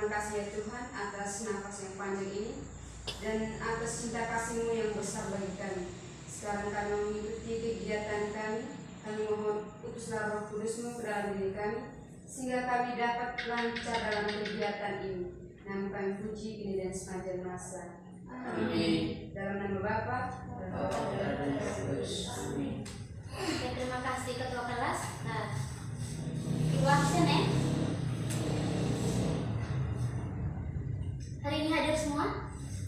terima kasih ya Tuhan atas nafas yang panjang ini dan atas cinta kasih-Mu yang besar bagi kami. Sekarang kami mengikuti kegiatan kami mohon utuslah Roh Kudus-Mu ke dalam diri kami, sehingga kami dapat lancar dalam kegiatan ini. Nama kami puji kini dan sepanjang masa. Amin. Dalam nama Bapa dan Roh Kudus. Amin. Terima kasih ketua kelas. Ibu absen ya. Hari ini hadir semua?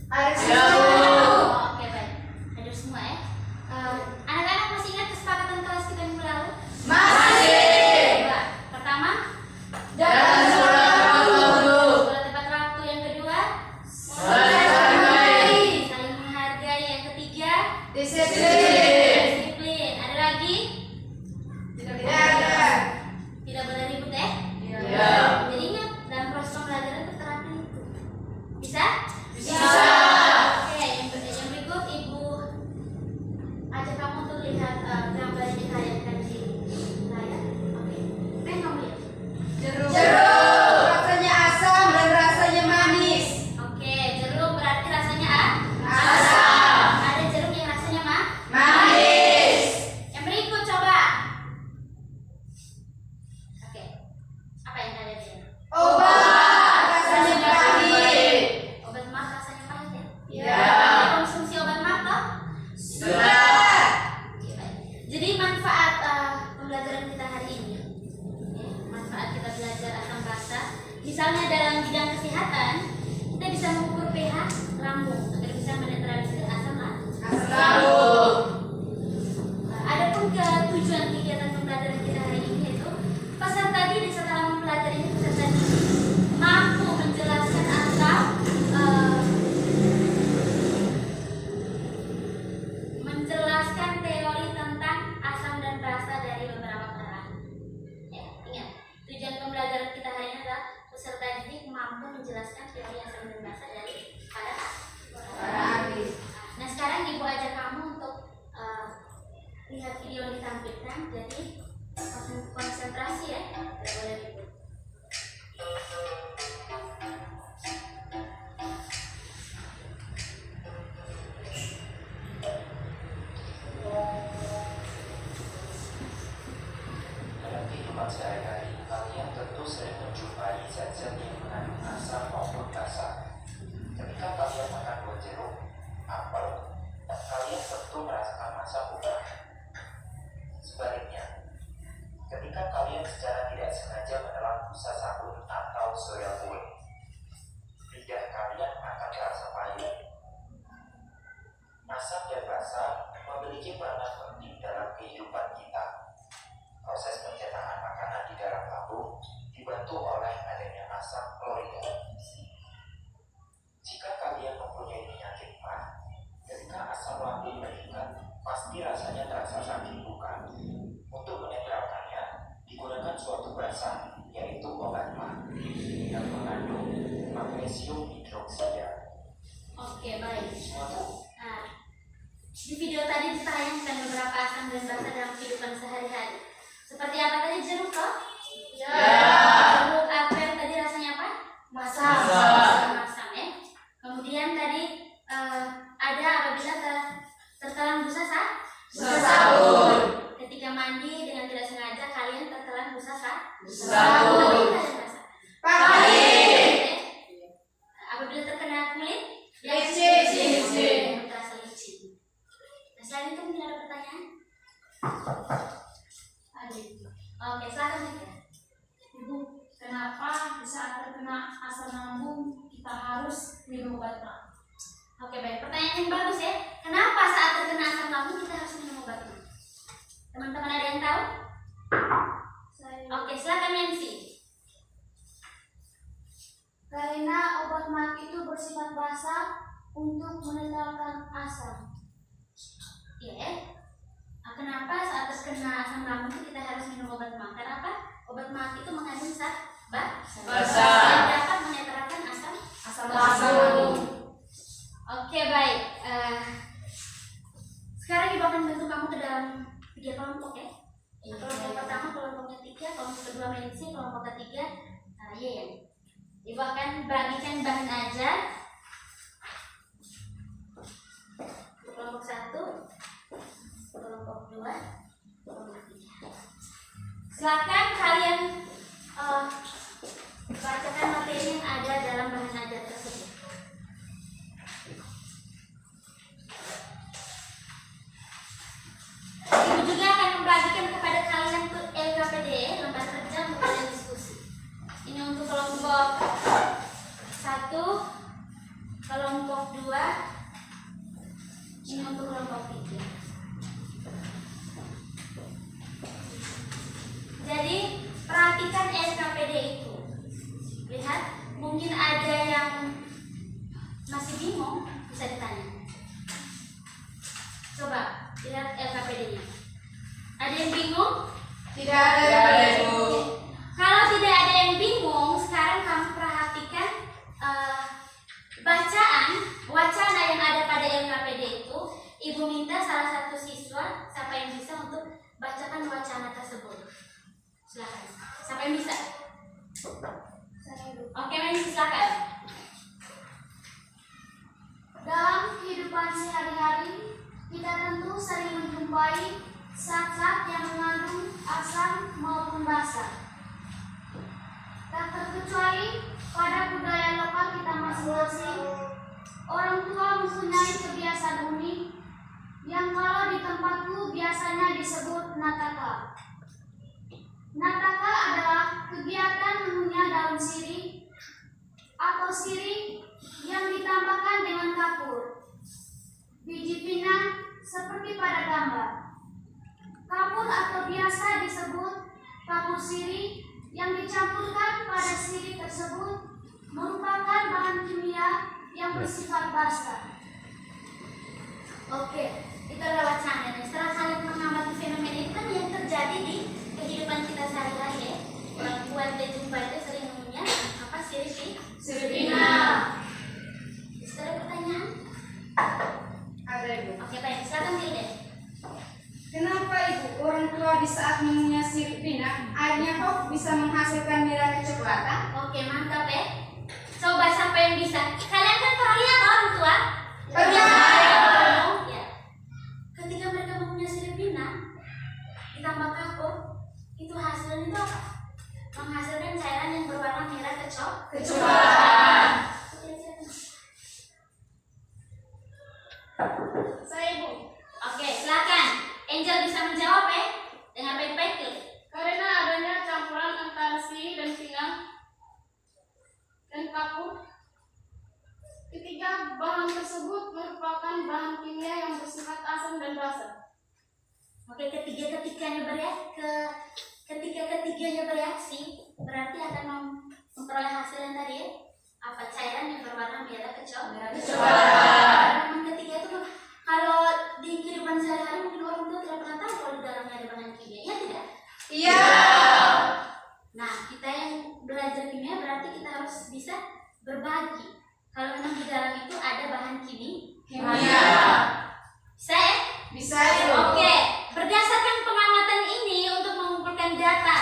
Hadir semua. Oke baik, hadir semua ya. Anak-anak masih ingat kesepakatan kelas kita minggu lalu? Masih. Pertama, Jangan sekolah tepat waktu. Yang kedua, saling menghargai. Yang ketiga, disiplin. Ada lagi? Tidak ada. Tidak boleh ribut ya? Iya. Jadi ingat, dalam proses pembelajaran terterapkan itu. Bisa? Bisa. Oke, yang berikut Ibu ajak kamu untuk lihat gambar yang ditayangkan di layar. Oke, apa yang kamu lihat? Jeruk. Rasanya asam dan rasanya manis. Oke, jeruk berarti rasanya Asam. Ada jeruk yang rasanya Manis. Yang berikut coba. Oke, apa yang kalian lihat? Obat. Rasanya pahit. Obat mah rasanya pahit ya? Iya. Ada konsumsi obat mah toh? Sudah. Oke, baik. Jadi manfaat pembelajaran kita hari ini, ya, manfaat kita belajar asam basa. Misalnya dalam bidang kesehatan, kita bisa mengukur pH lambung agar bisa menetralisir asam Lambung. Adapun ke tujuan kegiatan pembelajaran kita hari ini yaitu peserta didik setelah mempelajari ini peserta didik mampu menjelaskan atau menjelaskan teori tentang asam dan basa dari beberapa bahan. Ya, ingat, tujuan pembelajaran kita hari ini adalah peserta didik mampu menjelaskan teori asam dan basa dari para Habis. Nah, sekarang Ibu ajak kamu untuk lihat video yang ditampilkan. Jadi konsentrasi ya, tidak boleh ribut. Dalam kehidupan sehari-hari, kalian tentu sering menjumpai zat-zat yang mengandung asam maupun basa. Ketika kalian makan buah jeruk, apel, kalian tentu merasakan asam bukan? Sebaliknya, ketika kalian secara tidak sengaja menelan busa sabun atau soya kue, lidah kalian akan terasa pahit. Asam dan basa memiliki peranan penting dalam kehidupan kita. Proses pencernaan makanan di dalam lambung dibantu oleh adanya asam klorida. Jika kalian mempunyai penyakit mah, ketika asam lambung meningkat, pasti rasanya terasa sakit bukan? Untuk menetralkannya, digunakan suatu basa, yaitu obat mah, yang mengandung magnesium hidroksida. Oke, baik. Nah, di video tadi ditayangkan beberapa asam dan basa dalam kehidupan sehari-hari. Seperti apa tadi jeruk toh? Ya. Jeruk apel tadi rasanya apa? Masam. Masam ya. Kemudian tadi ada apabila tertelan busa Sabun. Ketika mandi dengan tidak sengaja kalian tertelan busa Sabun. Pahit. Apabila terkena kulit Licin. terasa licin. Nah, selain itu mungkin ada pertanyaan? Oke, silakan Mika. Ibu, kenapa di saat terkena asam lambung kita harus minum obat mah? Oke, baik. Pertanyaan yang bagus ya. Kenapa saat terkena asam lambung kita harus minum obat mah? Teman-teman ada yang tahu? Oke, silakan Nancy. Karena obat mah itu bersifat basa untuk menetralkan asam. Iya. Nah, kenapa saat terkena asam lambung kita harus minum obat mah? Karena apa? Obat mah itu mengandung basa yang dapat menetralkan asam Lambung. Oke, baik. Sekarang Ibu akan bantu kamu ke dalam 3 kelompok ya. Kelompok pertama kelompoknya 3, kelompok kedua Nancy, kelompok ketiga Yeyen. Ibu Ibu akan bagikan bahan ajar kelompok 1, kelompok 2, kelompok 3. Silakan kalian bacakan materi yang ada dalam bahan ajar tersebut. Ibu juga akan membagikan kepada kalian untuk LKPD, lembar kerja dan diskusi. Ini untuk kelompok 1, kelompok 2, ini untuk kelompok 3. Jadi perhatikan LKPD itu. Lihat, mungkin ada yang masih bingung, bisa ditanya. Coba lihat LKPD-nya. Ada yang bingung? Tidak ada, Ibu. Kalau tidak ada yang bingung, sekarang kamu perhatikan wacana yang ada pada LKPD itu. Ibu minta salah satu siswa, siapa yang bisa untuk bacakan wacana tersebut. Silakan. Siapa yang bisa? Oke, Mensi, silakan. Dalam kehidupan sehari-hari, kita tentu sering menjumpai zat-zat yang mengandung asam maupun basa. Tak terkecuali pada budaya lokal kita masing-masing, orang tua mempunyai kebiasaan unik yang kalau di tempatku biasanya disebut nataka. Nataka adalah kegiatan mengunyah daun sirih atau sirih yang ditambahkan dengan kapur, biji pinang seperti pada gambar. Kapur atau biasa disebut kapur sirih yang dicampurkan pada sirih tersebut merupakan bahan kimia yang bersifat basa. Oke, itu adalah wacana. Setelah kalian mengamati fenomena itu kan yang terjadi di kehidupan kita sehari-hari ya. Orang tua dan jumpa itu sering mengunyah apa sirih Pinang. Ada pertanyaan? Ada, Ibu. Oke, baik. Silakan Tilde. Kenapa Ibu orang tua di saat mengunyah sirih pinang airnya kok bisa menghasilkan merah kecoklatan? Oke, mantap ya. Coba siapa yang bisa? Kalian kan pernah lihat orang tua? Pernah. Ya. Ketika mereka mengunyah sirih pinang ditambah kapur, itu hasilnya itu apa? Menghasilkan cairan yang berwarna merah Kecoklatan. Saya Ibu. Oke, silakan. Angel bisa menjawab ya dengan baik-baik tuh. Karena adanya campuran antara sirih dan pinang dan kapur, ketiga bahan tersebut merupakan bahan kimia yang bersifat asam dan basa. Oke, ketiganya bereaksi berarti akan memperoleh hasil yang tadi ya. Apa cairan yang berwarna merah kecoklatan. Yang ketiga itu kalau di kehidupan sehari-hari mungkin orang tua tidak pernah tahu kalau di dalamnya ada bahan kimia, ya tidak? Iya. Nah, kita yang belajar kimia berarti kita harus bisa berbagi. Kalau memang di dalam itu ada bahan kimia. Bisa ya? Bisa, Ibu. Oke, berdasarkan pengamatan ini untuk mengumpulkan data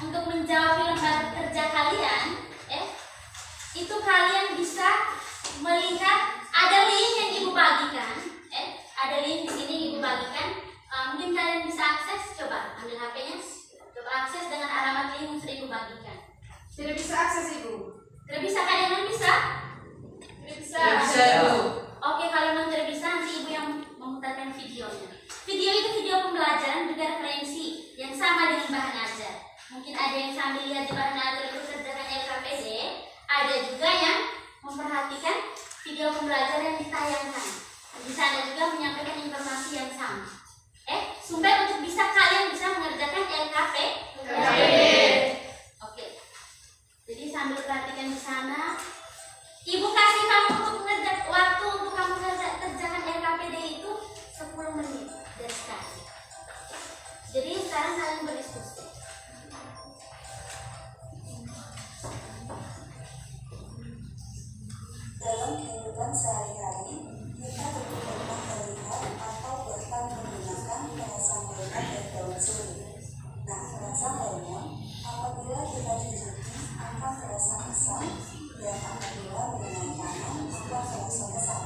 untuk menjawab lembar kerja kalian, itu kalian bisa melihat ada link yang Ibu bagikan, ada link di sini Ibu bagikan. Mungkin kalian bisa akses, coba ambil HP-nya, coba akses dengan alamat link yang sudah Ibu bagikan. Tidak bisa akses, Ibu. Tidak bisa, kalian bisa? Tidak bisa. Tidak bisa, Ibu. Oke, kalau memang tidak bisa nanti Ibu yang memutarkan videonya. Video itu video pembelajaran juga referensi yang sama dengan bahan ajar. Mungkin ada yang sambil lihat di bahan ajar itu kerjakan LKPD, ada juga yang memperhatikan video pembelajaran yang ditayangkan. Di sana juga menyampaikan informasi yang sama. Sumber untuk bisa kalian bisa mengerjakan LKPD. Oke. Jadi sambil perhatikan di sana, Ibu kasih kamu untuk mengerjakan waktu untuk kamu kerjakan LKPD itu 10 menit dari sekarang. Jadi sekarang kalian berdiskusi. Dalam kehidupan sehari-hari, kita terkadang melihat atau bahkan menggunakan perasaan hormon dan daun sirih. Nah, perasaan hormon apabila kita dicuci akan terasa asam yang apabila dengan tangan atau terasa besar.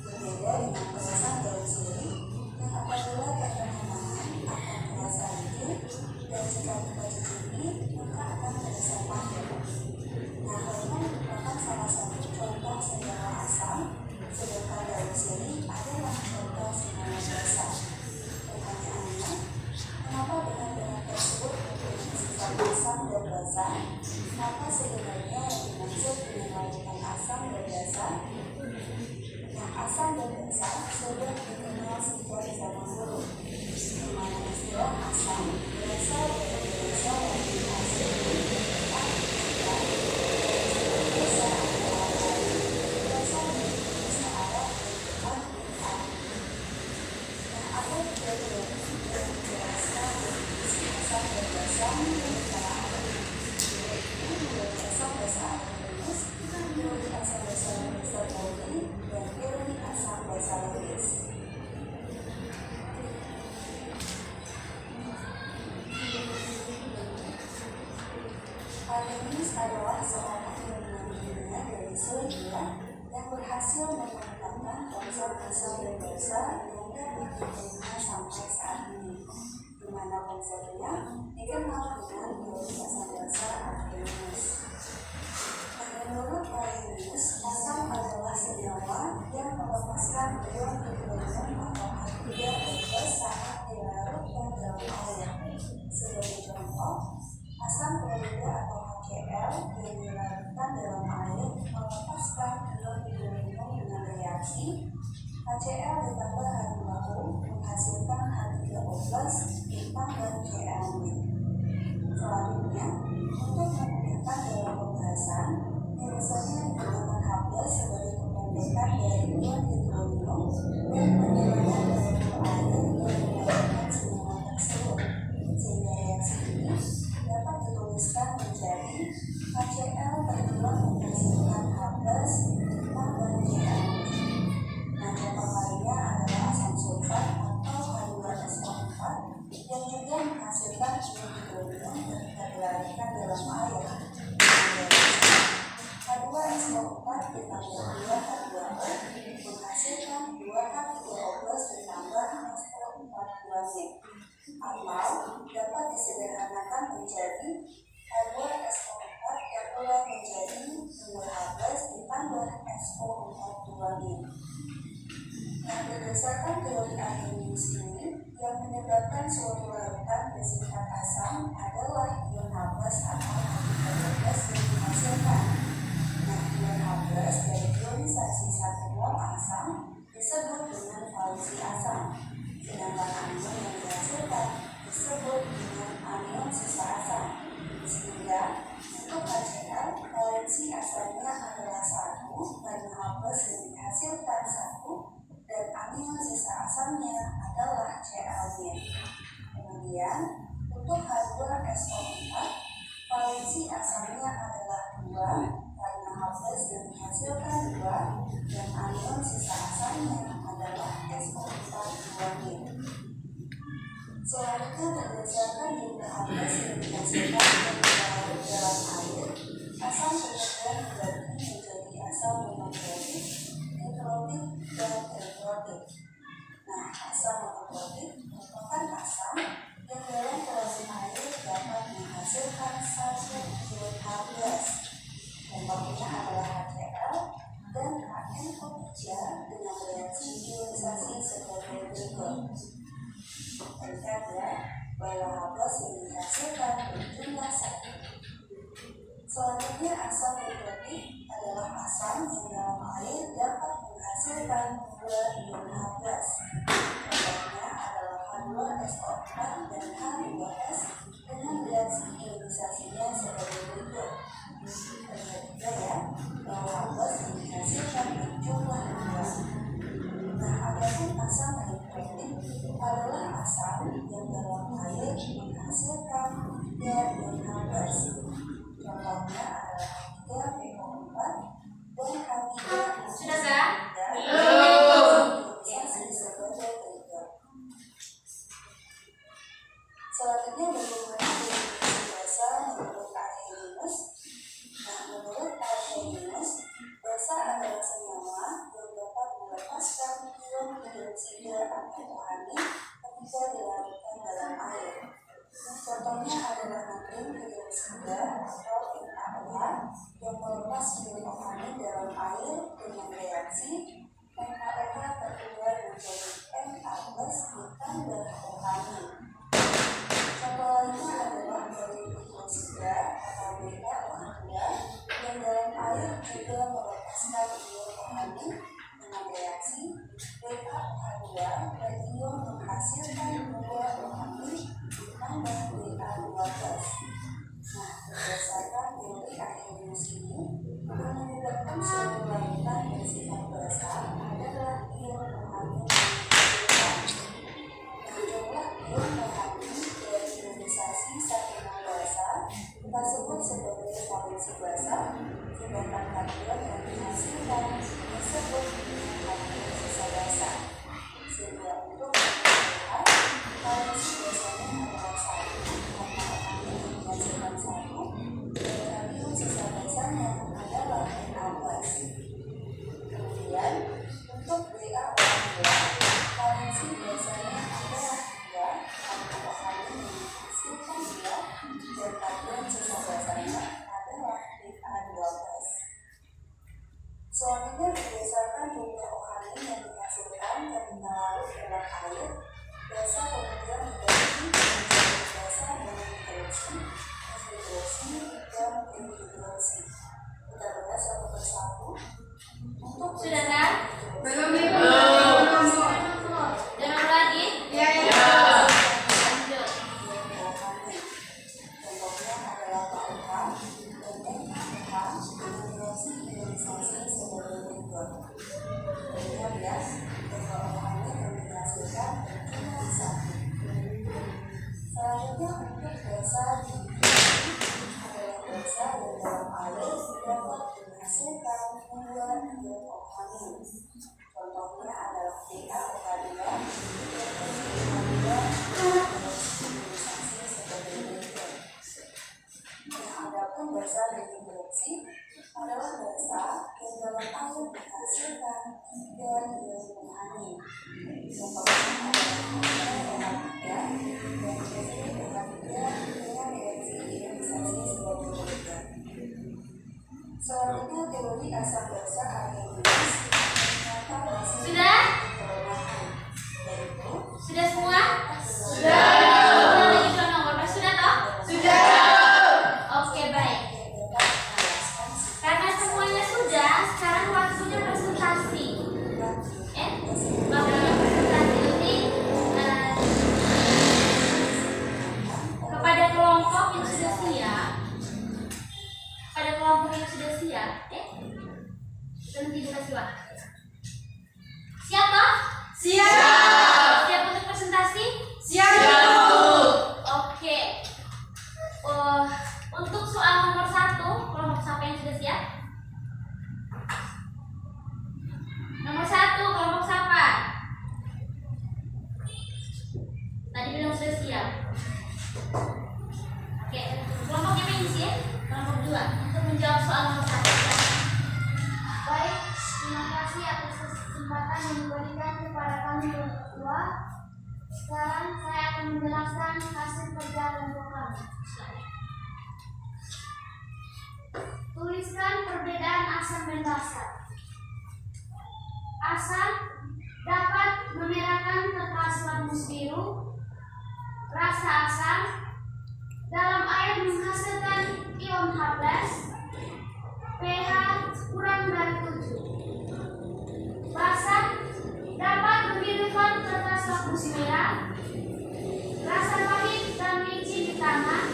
Berbeda dengan perasan daun sirih yang apabila terkena tangan akan terasa licin dan jika kita cicipi maka akan terasa pahit. Nah, lemon merupakan salah satu contoh senyawa asam, sedangkan daun sirih adalah contoh senyawa basa. Pertanyaannya, kenapa benar-benar tersebut mempunyai sifat asam dan basa? Apa sebenarnya yang dimaksud dengan lautan asam dan basa? Nah, asam dan basa sudah dikenal sejak zaman dulu, di mana istilah asam berasal dari bahasa Latin asli Artemis adalah seorang ilmuwan dunia dari Swedia yang berhasil menemukan ponsel-ponsel dan basa yang dapat diterima sampai saat ini, di mana ponselnya dikenal dengan teori basa Artemis. Menurut Artemis, asam adalah senyawa yang melepaskan ion hidrogen atau H3O+ saat dilarut dalam air. Sebagai contoh, asam klorida atau HCl yang dilarutkan dalam air melepaskan ion hidrogen dengan reaksi HCl ditambah H2O menghasilkan H3O+ ditambah Cl-. Selanjutnya, untuk memudahkan dalam pembahasan, biasanya digunakan H+ sebagai kependekan dari ion hidrogen dan penyerangan dalam air yang menggunakan senyawa tersebut, sehingga reaksi ini dapat dituliskan menjadi HCl tertuang menghasilkan H+ ditambah Cl. Nah, contoh lainnya adalah asam sulfat atau H2SO4 yang juga menghasilkan ion hidrogen ketika dilarutkan dalam air. H2SO4 ditambah 2H2O menghasilkan 2H3O+ ditambah SO4 atau dapat disederhanakan menjadi H2SO4 tertuang menjadi 2H+ ditambah SO4. Nah, berdasarkan teori Artemis ini, yang menyebabkan suatu larutan bersifat asam adalah ion H+ atau H3O+ yang dihasilkan. Nah, ion H+ dari ionisasi satu mol asam disebut dengan valensi asam, sedangkan anion yang dihasilkan disebut dengan anion sisa asam. Sehingga untuk HCl, valensi asamnya adalah 1 karena H+ yang dihasilkan 1 dan anion sisa asamnya adalah Cl-nya. Kemudian untuk H2SO4, valensi asamnya adalah 2 karena H+ yang dihasilkan 2 dan anion sisa asamnya adalah SO4. Selanjutnya, berdasarkan jumlah H+ yang dihasilkan dan dilarut dalam air, asam kemudian dibagi menjadi asam monoklorik, niklotik, dan tetrotik. Nah, asam monoklorik merupakan asam yang dalam reaksi air dapat menghasilkan 1 ion H+. Contohnya adalah HCl dan HNO3 dengan reaksi ionisasi sebagai berikut. Terlihat ya, bahwa H+ yang dihasilkan berjumlah 1. Selanjutnya, asam niklotik adalah asam yang dalam air dapat menghasilkan 2 ion H+. Contohnya adalah H2SO4 dan H2S dengan reaksi ionisasinya sebagai berikut. Terlihat juga ya, bahwa H+ yang dihasilkan berjumlah 2. Nah, adapun asam niklotik adalah asam yang dalam air menghasilkan 3 ion H+. Contohnya adalah H3PO4 dan H3O3. Sudah kah? Selanjutnya, bagaimana definisi basa menurut Artemis? Nah, menurut Artemis, untuk melepas fluid organik dalam air dengan reaksi NaOH terkeluar menjadi Na ditambah OH-nya. Contoh lainnya adalah dari liquid sugar atau BaOH2 yang dalam air juga melepaskan ion organik dengan reaksi BaOH2 dan ion menghasilkan 2 organik ditambah Ba12. Nah, berdasarkan teori akhirus ini, yang menyebabkan suatu lautan bersifat basah adalah ion organik yang nah, jumlah ion organik dari ionisasi satuan basah kita sebut sebagai valensi basah, sedangkan kation yang dihasilkan disebut dengan kation sisa basah. Sehingga untuk melihat valensi basahnya adalah 1 karena organik yang dihasilkan 1, dan kation sisa basahnya adalah Na+. Kemudian untuk BaOH2 valensi basahnya adalah 2 karena organik yang dihasilkan 2 dan kation sisa basahnya adalah Ba12. Selanjutnya berdasarkan jumlah organik yang dihasilkan ketika larut dalam air, basah kemudian dibagi menjadi basah dengan hidroksi, dan dehidroksi. Kita bahas satu persatu. Untuk Sudah kan? Belum ibu. Belum. Jangan lagi. Ya. Lanjut. contohnya adalah KOH dan NaOH dengan reaksi ionisasi sebagai berikut. Kemudian ya, KOH-nya yang dihasilkan cuma 1. Selanjutnya untuk basa adalah basa yang dalam air dapat menghasilkan 2 ion organik. Contohnya adalah BaOH2 dan ionisasi sebagai berikut. Yang adapun basa dehidroksi adalah basa yang dalam air menghasilkan 3 ion organik. Contohnya adalah OH3 dan OH3 dengan reaksi ionisasi sebagai berikut. Selanjutnya teori asam basa aerobius ternyata masih Sudah? kelemahan, yaitu Sudah semua? Sudah. Lagi dua nomor. Sudah toh? Oke, baik. Karena semuanya sudah, sekarang waktunya presentasi. Waktunya presentasi ini kepada kelompok yang sudah siap. Pada kelompok yang sudah siap, berhenti durasi waktu. Siap toh? Siap. Siap untuk presentasi? Siap. Oke. Untuk soal nomor 1, kelompok siapa yang sudah siap? Nomor 1, kelompok siapa? Tadi bilang sudah siap. Oke, kelompok yang ini sih, kelompok 2 untuk menjawab soal nomor 1. Baik, terima kasih atas kesempatan yang diberikan kepada kami berdua. Sekarang saya akan menjelaskan hasil kerja kelompok kami. Tuliskan perbedaan asam dan basa. Asam dapat memerahkan kertas lakmus biru. Rasa asam dalam air menghasilkan ion H+, pH kurang dari 7. Basa dapat menghidupkan kertas lakmus merah. Rasa pahit dan licin di tangan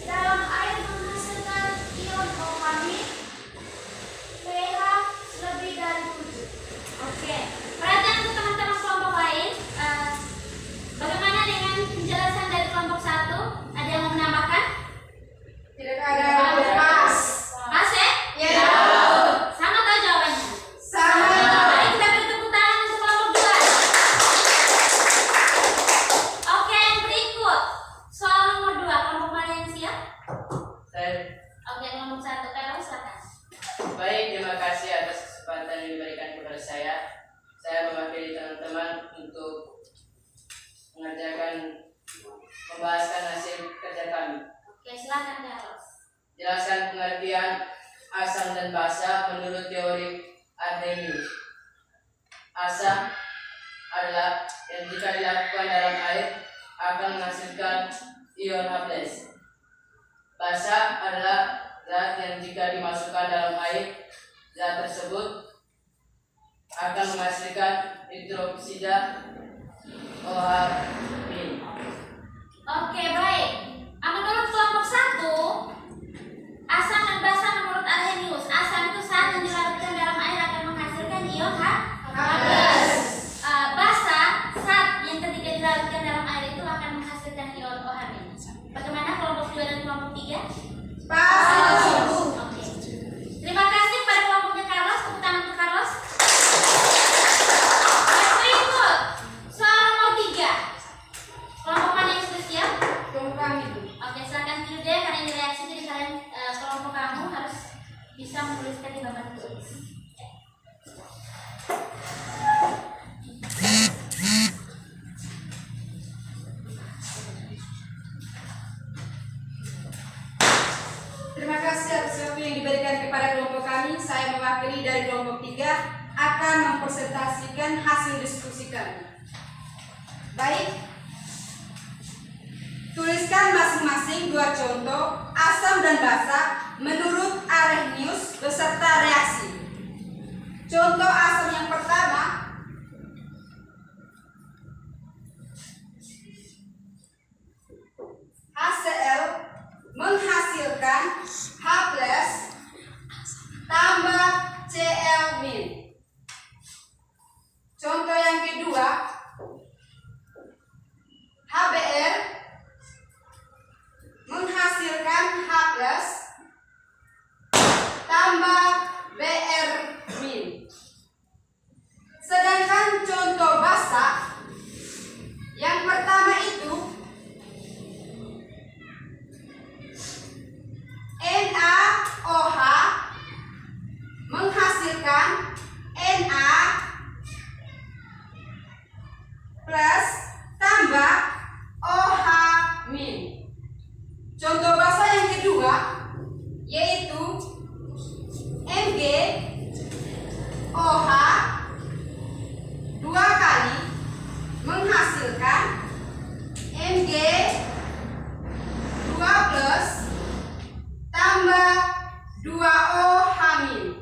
dalam air menghasilkan ion OH, pH lebih dari 7. Oke, perhatian untuk teman-teman kelompok lain. Bagaimana dengan penjelasan dari kelompok 1? Ada yang mau menambahkan? Tidak ada. Pas. Pas ya? Ya. Sama tahu jawabannya? Sama. Mari kita beri tepuk tangan untuk kelompok 2. Oke, yang berikut soal nomor 2. Kelompok mana yang siap? Saya Oke, kelompok 1. Kalau silakan. baik, terima kasih atas kesempatan yang diberikan kepada saya. Saya mewakili teman-teman untuk membahaskan hasil kerja kami. Oke, silakan Carlos. Jelaskan pengertian asam dan basa menurut teori Arrhenius. Asam adalah yang jika dilakukan dalam air akan menghasilkan ion H+. Basa adalah zat yang jika dimasukkan dalam air, zat tersebut akan menghasilkan hidroksida OH-. Oke, baik. Menurut kelompok 1, asam dan basa menurut Arrhenius, asam itu saat yang dilarutkan dalam air akan menghasilkan ion H+. Basa saat yang ketika dilarutkan dalam air itu akan menghasilkan ion OH-. Bagaimana kelompok 2 dan kelompok 3? Oke. Terima kasih pada kelompoknya Carlos. Tepuk tangan untuk Carlos. Berikut soal nomor 3. Kelompok mana yang sudah siap? Kelompok kami. Oke, silakan dulu deh karena ini reaksi, jadi kalian kelompok kamu harus bisa menuliskan di papan tulis. Terima kasih atas waktu yang diberikan kepada kelompok kami. Saya mewakili dari kelompok 3 akan mempresentasikan hasil diskusi kami. Baik, tuliskan masing-masing 2 contoh asam dan basa menurut Arrhenius beserta reaksi. Contoh asam yang pertama, HCl menghasilkan H+ tambah Cl-. Contoh yang kedua, HBr menghasilkan H+ tambah Br-. Sedangkan contoh basa yang pertama itu NaOH menghasilkan Na plus tambah OH-. Contoh basa yang kedua yaitu MgOH 2 kali menghasilkan Mg 2 plus tambah 2OH-.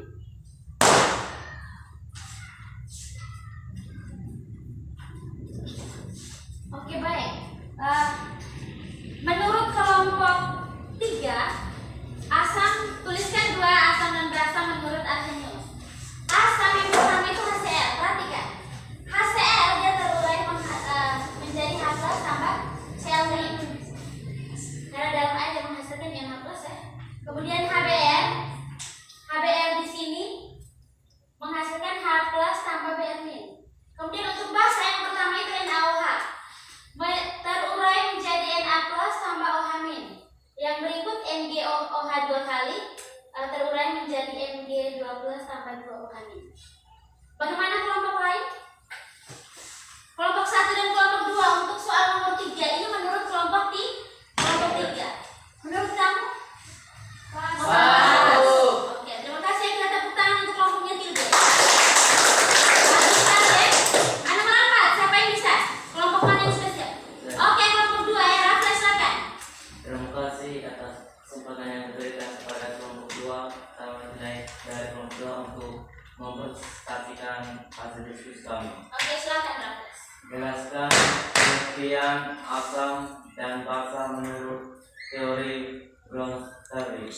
Oke, baik. Menurut kelompok 3, asam, tuliskan 2 asam dan basa menurut Arrhenius. Asam yang pertama itu HCl. Perhatikan, HCl dia terurai menjadi H+ tambah Cl-. Karena dalam air dia menghasilkan ion H+ ya. Kemudian HBr di sini menghasilkan H+ tambah Br-. Kemudian untuk basa yang pertama itu NaOH terurai menjadi Na+ tambah OH-. Yang berikut MgOH 2 kali terurai menjadi Mg 2+ tambah 2OH-. Bagaimana kelompok lain? Kelompok 1 dan kelompok 2 untuk soal nomor 3 ini menurut kelompok 3. Menurut kamu? Oke, terima kasih. Kita tepuk tangan untuk kelompoknya Tilde. Ada berapa? Siapa yang bisa? Kelompok mana yang sudah siap? Oke, kelompok 2 ya. Rafa, silakan. Terima kasih atas kesempatan yang diberikan kepada kelompok 2. Saya menilai dari kelompok 2 untuk mempresentasikan hasil diskusi kami. Oke, silakan Rafa. Jelaskan pengertian asam dan basa menurut teori Bronsted.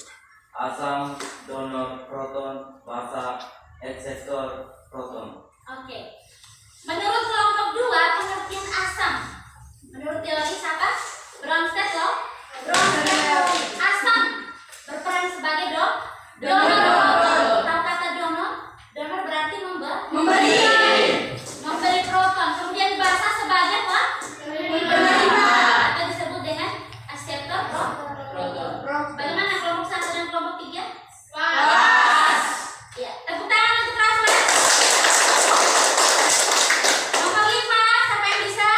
Asam donor proton, basa aksesor proton. Oke. Menurut kelompok 2, pengertian asam menurut teori siapa? Bronsted loh. Asam berperan sebagai donor. Tahu kata donor? Donor berarti memberi proton. Kemudian basa sebagai apa? Penerima. Atau disebut dengan akseptor proton. Bagaimana kelompok 1 dan kelompok 3? Pas. Ya, tepuk tangan untuk Rasma. Nomor 5, siapa yang bisa?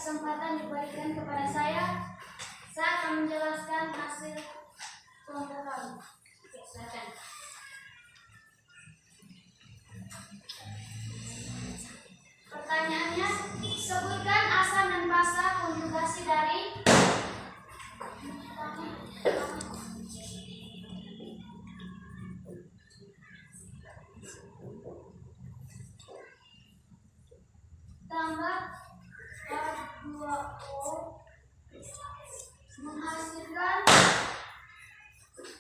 kesempatan diberikan kepada saya akan menjelaskan hasil kelompok kami. Oke, silakan. Pertanyaannya, sebutkan asam dan basa konjugasi dari tambah H2O menghasilkan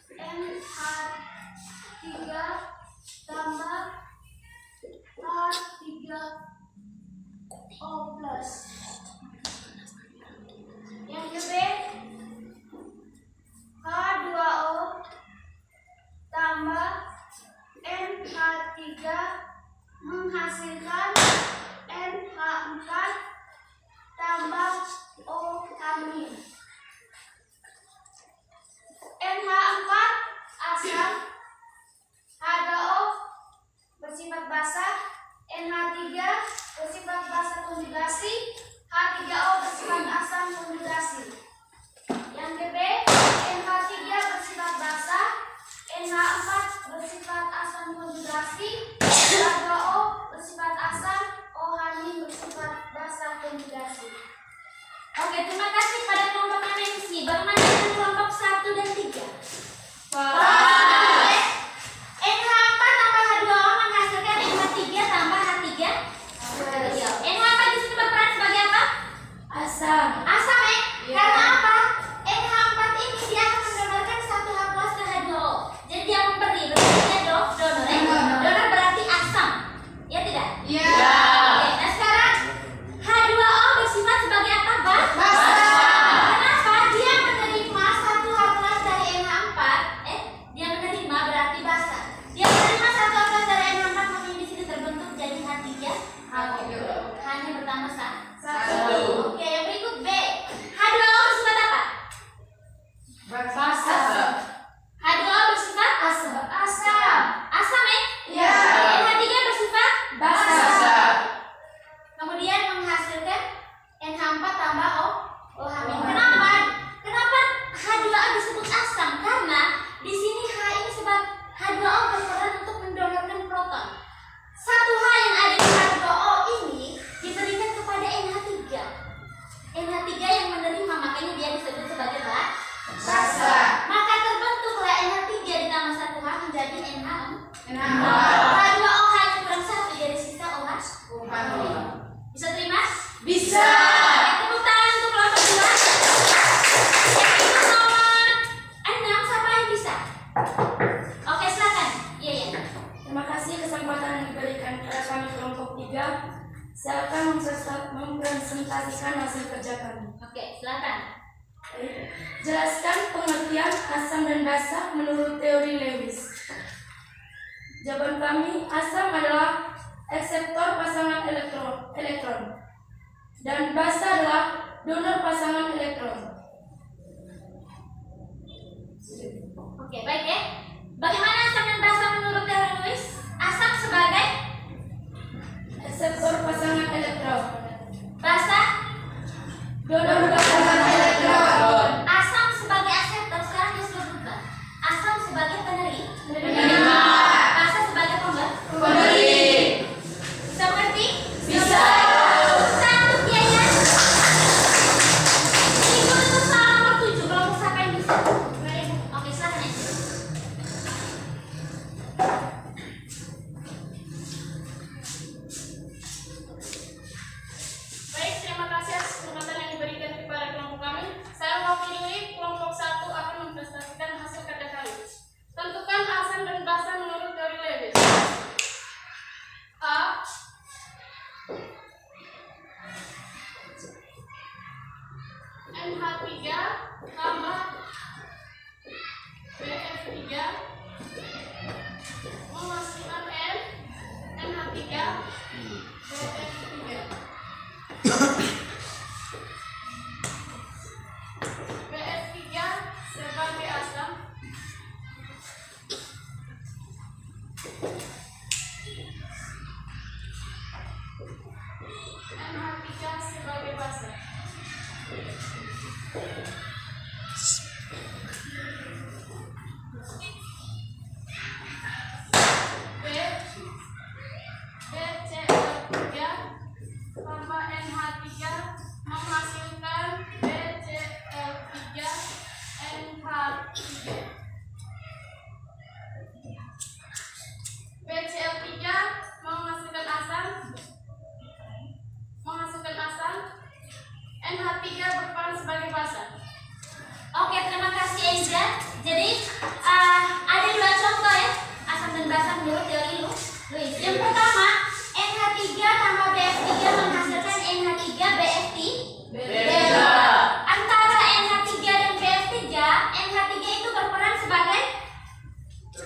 NH3 tambah H3O plus. Yang ke B, H2O tambah NH3 menghasilkan NH4 tambah O amin. NH4 asam, H2O bersifat basa, NH3 bersifat basa konjugasi, H3O bersifat asam konjugasi. Yang ke B, NH3 bersifat basa, NH4 bersifat asam konjugasi, H2O bersifat asam, OH- bersifat basa konjugasi. Oke, terima kasih pada kelompok MNC. Bagaimana dengan kelompok 1 dan 3? NH4 tambah H2O menghasilkan NH3 tambah H3. NH4 di sini berperan sebagai apa? Asam. Asam, Karena apa? NH4 ini dia akan mendonorkan 1H+ ke H2O. Jadi dia memberi, berarti dia donor. Donor berarti asam. Ya tidak? Iya. Oke, nah sekarang H2O bersifat sebagai apa, Basa. Kenapa? Dia menerima 1H+ dari NH4. Dia menerima berarti basa. Dia menerima 1H+ dari NH4, makanya di sini terbentuk jadi H3. Hanya bertambah 1. Oke, yang berikut B. H2O bersifat apa? Basa. H2O bersifat Asam. asam, Iya. NH3 bersifat Basa. Kemudian menghasilkan NH4 tambah OH-. Kenapa H2O disebut asam? Karena di sini H ini sebab H2O berperan untuk mendonorkan proton. Satu H yang ada di H2O ini diberikan kepada NH3. NH3 yang menerima, makanya dia disebut sebagai Basa. Maka terbentuklah NH3 ditambah 1H menjadi NH4. NH4. H2O hanya kurang 1, jadi sisa OH. Bisa terima? Bisa. Oke, tepuk tangan untuk kelompok 2. Yang itu nomor 6, siapa yang bisa? Oke, silakan. Iya. Terima kasih kesempatan yang diberikan kepada kami kelompok 3. Saya akan mempresentasikan hasil kerja kami. Oke, silakan. Jelaskan pengertian asam dan basa menurut teori Lewis. Jawaban kami, asam adalah akseptor pasangan elektron dan basa adalah donor pasangan elektron. Oke, baik ya. Bagaimana asam dan basa menurut teori Lewis? Asam sebagai Akseptor pasangan elektron, basa, donor pasangan elektron. asam sebagai akseptor. Sekarang dia sudah berubah. Asam sebagai penerima, basa sebagai pemberi. Bisa mengerti? Bisa. Satu biaya. Ibu untuk soal nomor 7. Kelompok siapa yang bisa? Oke, silakan ya. Baik, terima kasih atas kesempatan yang diberikan kepada kelompok kami. Saya mewakili kelompok 1 akan mempresentasikan hasil kerja kami. Tentukan asam dan basa menurut teori Lewis. A. NH3 tambah BF3 menghasilkan NH3 BF3. BF3 sebagai asam, NH3 sebagai basa. BCL3 tambah NH3 menghasilkan BCl3 NH3. BCl3 menghasilkan asam, NH3 berperan sebagai basa. Oke, terima kasih Enza. Jadi ada dua contoh ya asam dan basa menurut teori Luis. Yang pertama, NH3 tambah BF3 menghasilkan NH3 BF3. Antara NH3 dan BF3, NH3 itu berperan sebagai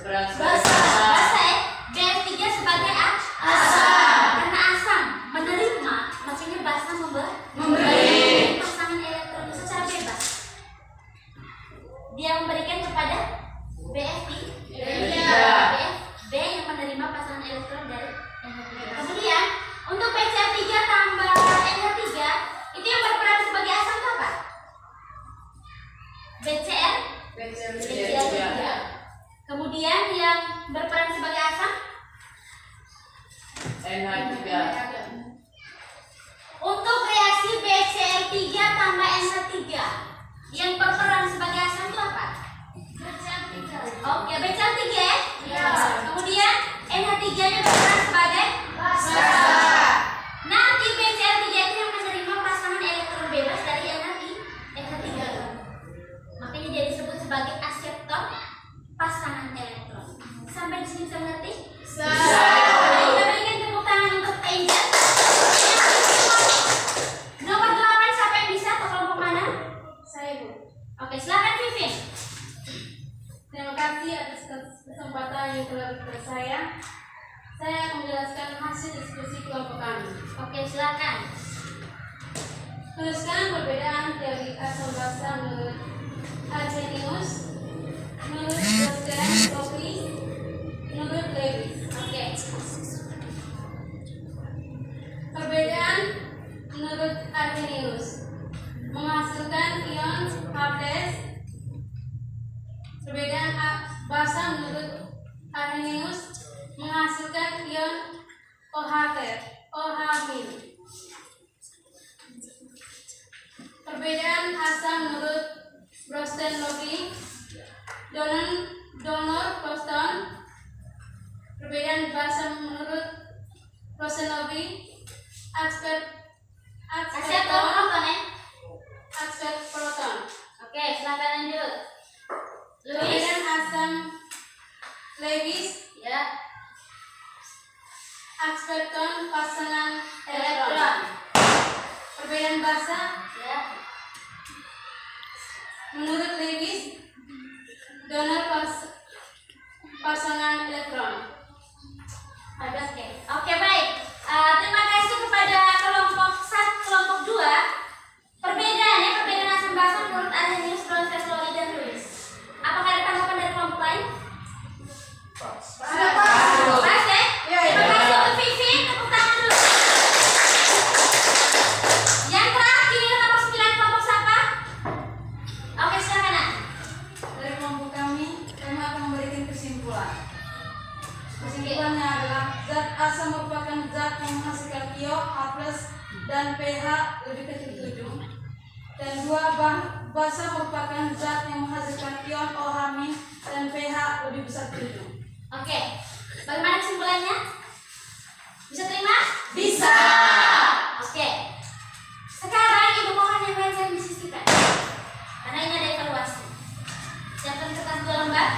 basa ya. BF3 sebagai asam. Karena asam menerima, makanya basa memberi pasangan elektron secara bebas. Dia memberikan kepada BF3 B yang menerima pasangan elektron dari NH3. Kemudian untuk BCl3 tambah NH3 itu yang berperan sebagai asam itu apa? BCl3. Kemudian yang berperan sebagai asam NH3. untuk reaksi BCl3 tambah NH3 yang berperan sebagai asam itu apa? Oke, BCl3 ya? Kemudian NH3 nya berperan sebagai basa. Nanti BCl3 itu yang menerima pasangan elektron bebas dari NH3. Makanya dia disebut sebagai aseptor pasangan elektron. Sampai di sini bisa mengerti? Kita berikan tepuk tangan untuk Angel. Nomor 8 siapa yang bisa atau kelompok mana? Saya, Bu. Oke, silakan Vivin. Terima kasih atas kesempatan yang telah diberikan saya. Saya akan menjelaskan hasil diskusi kelompok kami. Oke, silakan. Tuliskan perbedaan teori asam basa menurut Arrhenius, menurut Rosten-Lowry, menurut Lewis. Oke. Perbedaan menurut Arrhenius menghasilkan ion H+. Perbedaan basa menurut Arrhenius menghasilkan ion OH-. Perbedaan asam menurut Rosten-Lowry, donor-proton. Perbedaan basa menurut Rosten-Lowry, proton. Oke, silakan lanjut. Luis. Perbedaan asam Lewis, Ya, asparton pasangan elektron. elektron. Perbedaan basa Ya. menurut Lewis, donor pasangan elektron. Oke. Oke, baik. Terima kasih kepada kelompok 1, kelompok 2. Perbedaan asam basa menurut Arrhenius, Rosten-Lowry, dan Lewis. Apakah ada tanggapan dari kelompok lain? Pas ya? Terima kasih untuk Vivi. Tepuk tangan dulu. Yang terakhir nomor 9, kelompok siapa? Oke, silakan Nak. Dari kelompok kami akan memberikan kesimpulan. Kesimpulannya adalah zat asam merupakan zat yang menghasilkan ion H+ dan pH lebih kecil 7. Dan basa merupakan zat yang menghasilkan ion OH- dan pH lebih besar 7. Oke. Bagaimana kesimpulannya? Bisa terima? Bisa. Oke. Sekarang ibu mohon yang lain jangan disisihkan. Karena ini ada evaluasi. Siapkan kertas 2 lembar.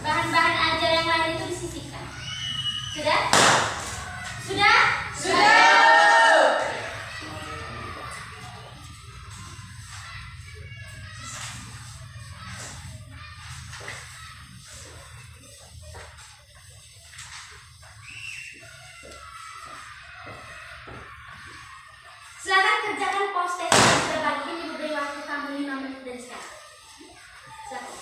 Bahan-bahan ajar yang lain itu disisihkan. Sudah? Sudah? Silakan kerjakan post-it yang sudah bagian ibu beri waktu kamu 5 menit dari sekarang. Silakan.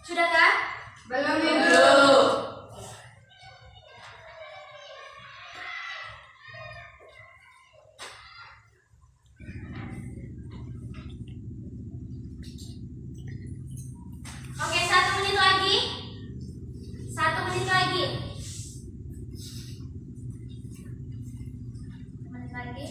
Sudahkah? Belum Ibu. Belum. Oke, 1 menit lagi. 1 menit lagi. 1 menit lagi.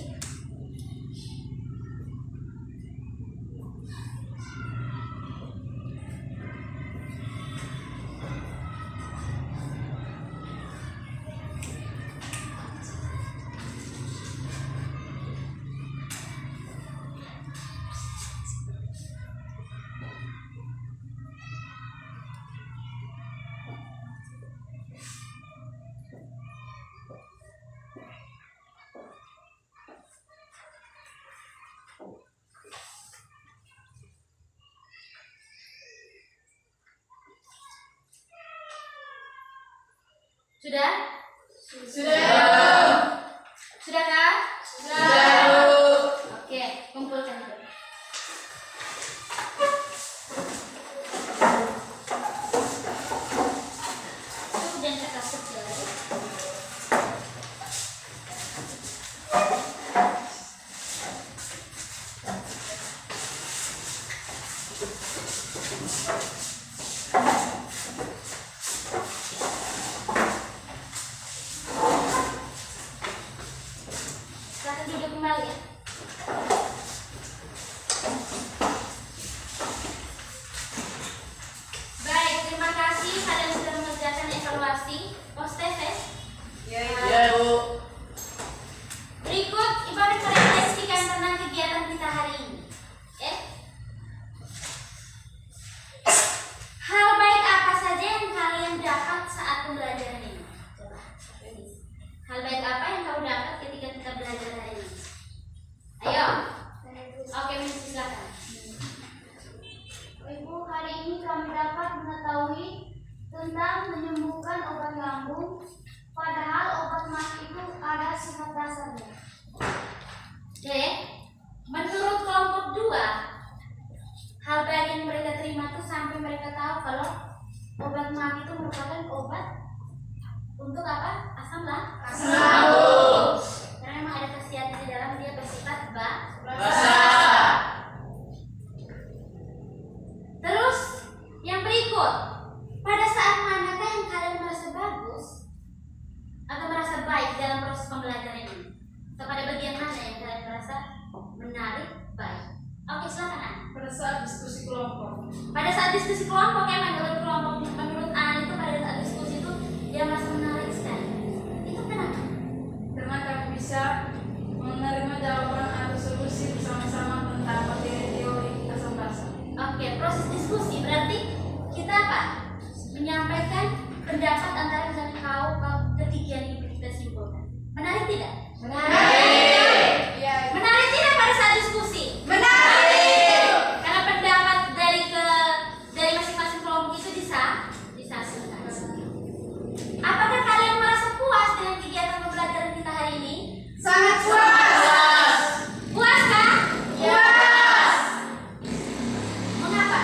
Sudah? Sudah. Sudahkah? Sudah. Oke, kumpulkan dulu. Cukup dan kertas kecil. Silahkan duduk kembali ya. Baik, terima kasih kalian sudah mengerjakan evaluasi post tesis. Ya, Bu. Berikut Ibu akan merefleksikan tentang kegiatan kita hari ini. Hal baik apa saja yang kalian dapat saat pembelajaran ini? Coba. Hal baik apa yang kamu dapat ketika kita belajar hari ini? Ayo. Oke, Miss, silakan. Ibu, hari ini kami dapat mengetahui tentang menyembuhkan obat lambung, padahal obat mah itu ada sifat dasarnya. Oke. Menurut kelompok 2, hal baik yang mereka terima tuh sampai mereka tahu kalau obat mah itu merupakan obat untuk apa? Asam lambung. Karena memang ada khasiat di dalam, dia bersifat Basa. Terus yang berikut, pada saat manakah yang kalian merasa bagus atau merasa baik dalam proses pembelajaran ini? Kepada bagian mana yang kalian merasa menarik, baik? Oke, silakan An. Pada saat diskusi kelompok. Pada saat diskusi kelompok ya, menurut An itu pada saat diskusi itu dia merasa menarik sekali. Itu kenapa? Karena kami bisa menerima jawaban atau solusi bersama-sama tentang materi teori asam basa. Oke, proses diskusi berarti kita apa? Menyampaikan pendapat antara misalnya kau ketiga yang kita simpulkan. Menarik tidak? Menarik tidak pada saat diskusi? Karena pendapat dari masing-masing kelompok itu disasarkan. Apakah kalian merasa puas dengan kegiatan pembelajaran kita hari ini? Sangat puas. Puas kan? Puas. Mengapa?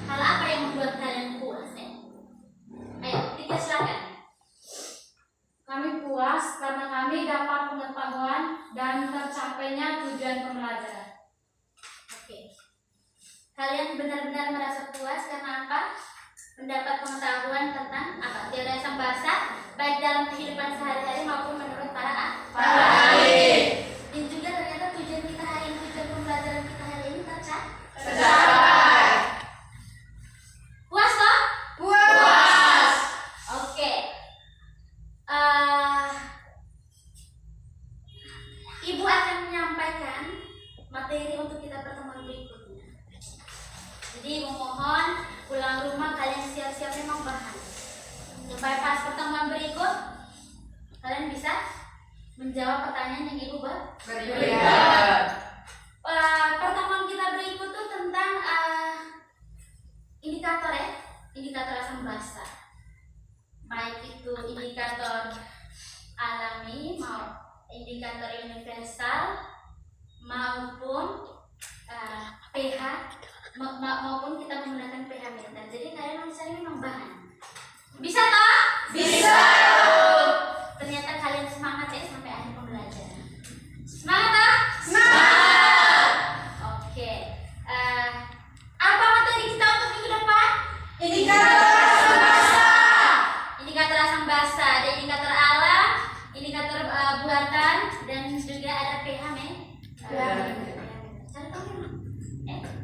Hal apa yang membuat kalian puas? Ayo, Tiga silakan. Kami puas karena kami dapat pengetahuan dan tercapainya tujuan pembelajaran. Oke. Kalian benar-benar merasa puas karena apa? Mendapat pengetahuan tentang apa? Teori asam basa, baik dalam kehidupan sehari-hari maupun menurut para ahli. Dan juga ternyata tujuan kita hari ini, tujuan pembelajaran kita hari ini tercapai. Puas toh? Puas. Oke. Ibu akan menyampaikan materi untuk kita pertemuan berikutnya. Jadi mohon pulang rumah kalian siap-siap memang bahan. Supaya pas pertemuan berikut kalian bisa menjawab pertanyaan yang ibu Berikan. Pertemuan kita berikut tuh tentang indikator ya, indikator asam basa. Baik itu indikator alami mau indikator universal maupun pH maupun kita menggunakan pH meter. jadi kalian harus cari memang bahan. Bisa toh? Bisa. Ternyata kalian semangat ya sampai akhir pembelajaran. Semangat toh? Semangat. Oke. Apa materi kita untuk minggu depan? Indikator asam basa. Indikator asam basa, ada indikator alam, indikator buatan, dan juga ada pH, men. Ya. Cari tahu memang.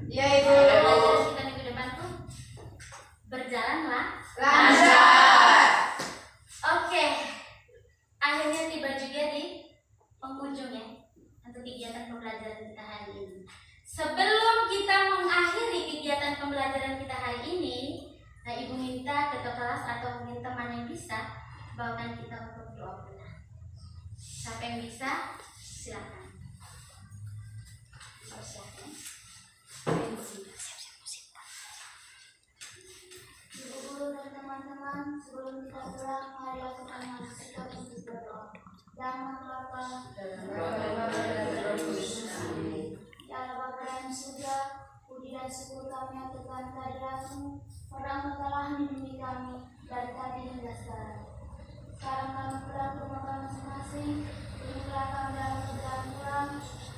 Ya, Ibu. Pelajaran kita minggu depan tuh berjalanlah Lancar. Oke, akhirnya tiba juga di penghujung ya untuk kegiatan pembelajaran kita hari ini. Sebelum kita mengakhiri kegiatan pembelajaran kita hari ini, Ibu minta ketua kelas atau mungkin teman yang bisa bawakan kita untuk doa benar. Siapa yang bisa? Silakan. Silakan. Ibu guru dan teman-teman, sebelum kita pulang, mari lakukan sikap untuk berdoa. Dan mengapa Ya Allah Bapa yang surga, puji dan syukur kami aturkan kehadirat-Mu, Engkau telah melindungi kami dari tadi hingga sekarang. Sekarang kami pulang ke rumah kami masing-masing, berilah kami dalam perjalanan pulang,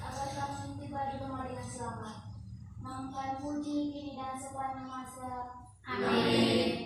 agar kami tiba di rumah dengan selamat. Namun puji kini dan sepanjang masa. Amin.